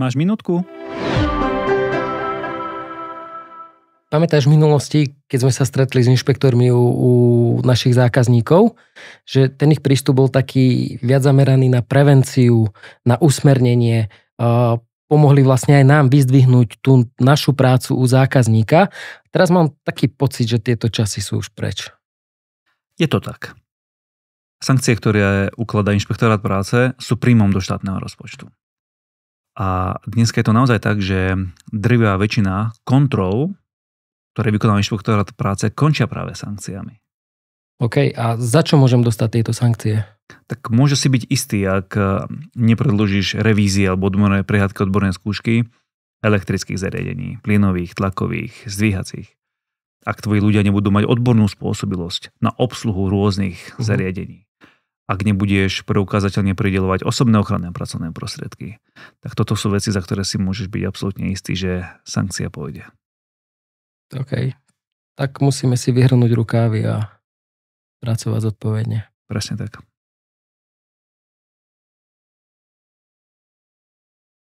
Máš minútku? Pamätáš v minulosti, keď sme sa stretli s inšpektormi u našich zákazníkov, že ten ich prístup bol taký viac zameraný na prevenciu, na usmernenie, pomohli vlastne aj nám vyzdvihnúť tú našu prácu u zákazníka. Teraz mám taký pocit, že tieto časy sú už preč. Je to tak. Sankcie, ktoré ukladá inšpektorát práce, sú príjmom do štátneho rozpočtu. A dnes je to naozaj tak, že drvivá väčšina kontrol, ktoré vykonáva inšpektorát práce, končia práve sankciami. OK, a za čo môžem dostať tieto sankcie? Tak môže si byť istý, ak nepredložíš revízie alebo odborné prehliadky odborné skúšky elektrických zariadení, plynových, tlakových, zdvíhacích. Ak tvoji ľudia nebudú mať odbornú spôsobilosť na obsluhu rôznych zariadení, ak nebudeš preukázateľne prideľovať osobné ochranné a pracovné prostriedky, tak toto sú veci, za ktoré si môžeš byť absolútne istý, že sankcia pôjde. OK. Tak musíme si vyhrnúť rukávy a pracovať zodpovedne. Presne tak.